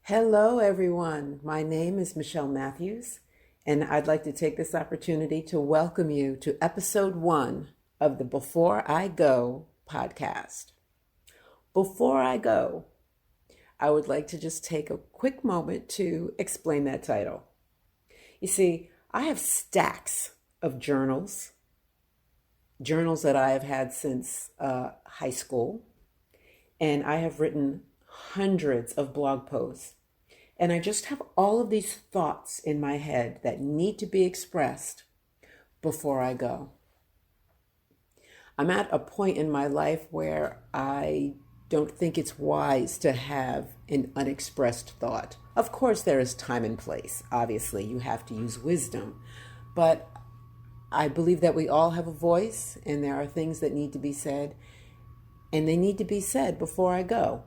Hello, everyone. My name is Michelle Matthews, and I'd like to take this opportunity to welcome you to episode 1 of the Before I Go podcast. Before I go, I would like to just take a quick moment to explain that title. You see, I have stacks of journals that I have had since high school, and I have written hundreds of blog posts. And I just have all of these thoughts in my head that need to be expressed before I go. I'm at a point in my life where I don't think it's wise to have an unexpressed thought. Of course, there is time and place. Obviously, you have to use wisdom. But I believe that we all have a voice, and there are things that need to be said, and they need to be said before I go.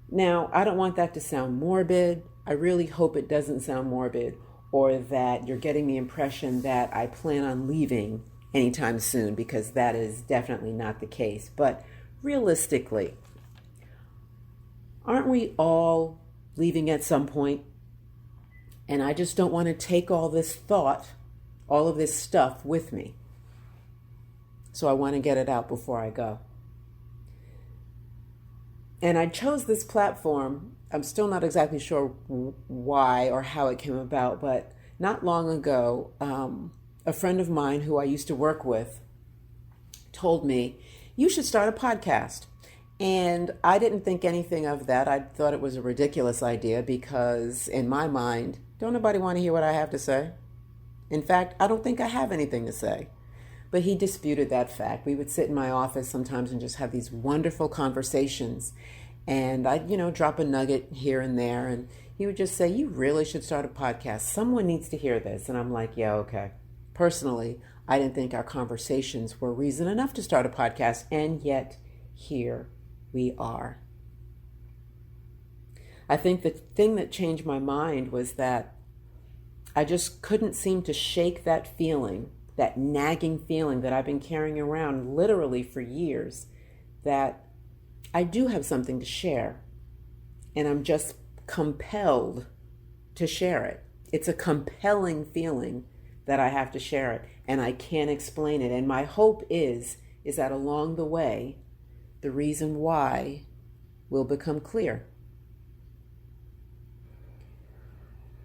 Now, I don't want that to sound morbid. I really hope it doesn't sound morbid, or that you're getting the impression that I plan on leaving anytime soon, because that is definitely not the case. But realistically, aren't we all leaving at some point? And I just don't want to take all this thought, all of this stuff with me. So I want to get it out before I go. And I chose this platform. I'm still not exactly sure why or how it came about, but not long ago, a friend of mine who I used to work with told me, you should start a podcast. And I didn't think anything of that. I thought it was a ridiculous idea because in my mind, don't nobody want to hear what I have to say? In fact, I don't think I have anything to say. But he disputed that fact. We would sit in my office sometimes and just have these wonderful conversations. And I'd, drop a nugget here and there. And he would just say, you really should start a podcast. Someone needs to hear this. And I'm like, yeah, okay. Personally, I didn't think our conversations were reason enough to start a podcast. And yet, here we are. I think the thing that changed my mind was that I just couldn't seem to shake that feeling, that nagging feeling that I've been carrying around literally for years, that I do have something to share, and I'm just compelled to share it. It's a compelling feeling that I have to share it, and I can't explain it. And my hope is that along the way, the reason why will become clear.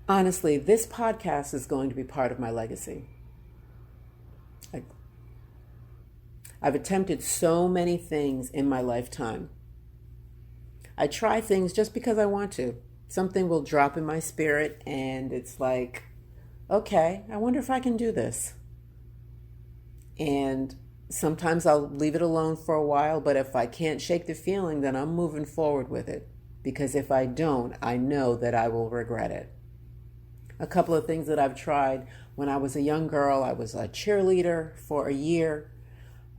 Honestly, this podcast is going to be part of my legacy. I've attempted so many things in my lifetime. I try things just because I want to. Something will drop in my spirit and it's like, okay, I wonder if I can do this. And sometimes I'll leave it alone for a while, but if I can't shake the feeling, then I'm moving forward with it. Because if I don't, I know that I will regret it. A couple of things that I've tried. When I was a young girl, I was a cheerleader for a year.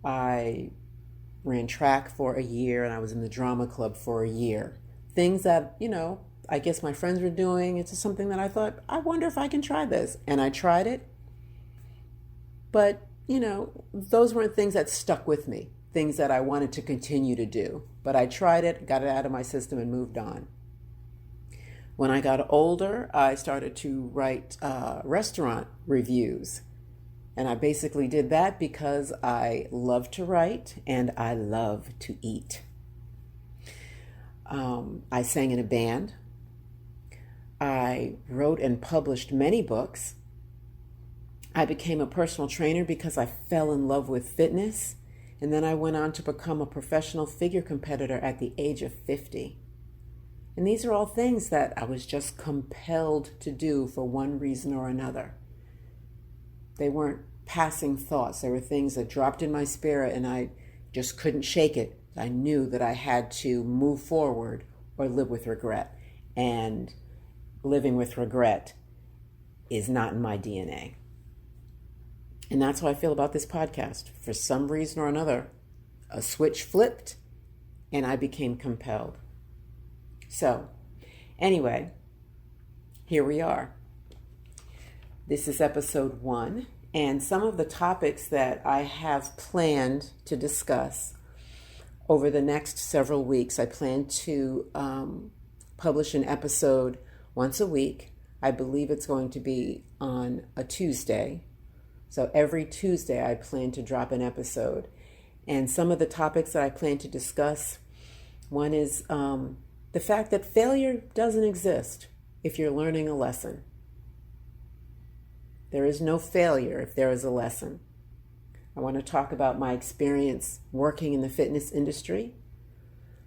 I ran track for a year, and I was in the drama club for a year. Things that, I guess my friends were doing. It's just something that I thought, I wonder if I can try this. And I tried it. But, those weren't things that stuck with me, things that I wanted to continue to do. But I tried it, got it out of my system, and moved on. When I got older, I started to write restaurant reviews. And I basically did that because I love to write and I love to eat. I sang in a band. I wrote and published many books. I became a personal trainer because I fell in love with fitness. And then I went on to become a professional figure competitor at the age of 50. And these are all things that I was just compelled to do for one reason or another. They weren't passing thoughts. They were things that dropped in my spirit and I just couldn't shake it. I knew that I had to move forward or live with regret. And living with regret is not in my DNA. And that's how I feel about this podcast. For some reason or another, a switch flipped and I became compelled. So, anyway, here we are. This is episode 1, and some of the topics that I have planned to discuss over the next several weeks. I plan to publish an episode once a week. I believe it's going to be on a Tuesday. So every Tuesday I plan to drop an episode. And some of the topics that I plan to discuss, one is the fact that failure doesn't exist if you're learning a lesson. There is no failure if there is a lesson. I want to talk about my experience working in the fitness industry.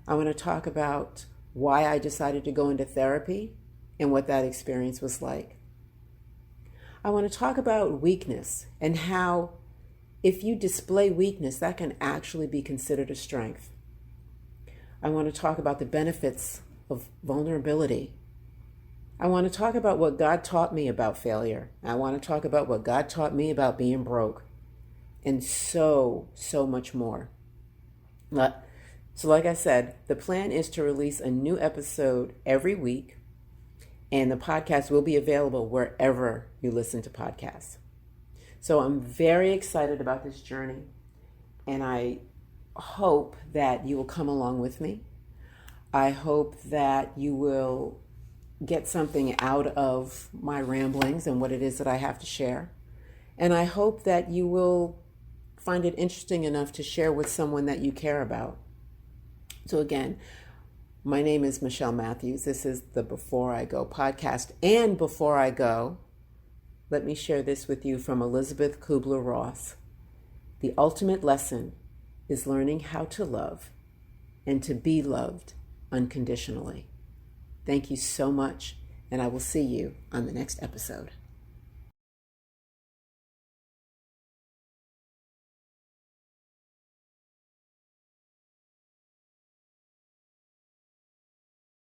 I want to talk about why I decided to go into therapy and what that experience was like. I want to talk about weakness and how if you display weakness, that can actually be considered a strength. I want to talk about the benefits of vulnerability. I want to talk about what God taught me about failure. I want to talk about what God taught me about being broke. And so much more. So like I said, the plan is to release a new episode every week, and the podcast will be available wherever you listen to podcasts. So I'm very excited about this journey, and I hope that you will come along with me. I hope that you will get something out of my ramblings and what it is that I have to share. And I hope that you will find it interesting enough to share with someone that you care about. So again, my name is Michelle Matthews. This is the Before I Go podcast. And before I go, let me share this with you from Elizabeth Kubler-Ross. The ultimate lesson is learning how to love and to be loved unconditionally. Thank you so much, and I will see you on the next episode.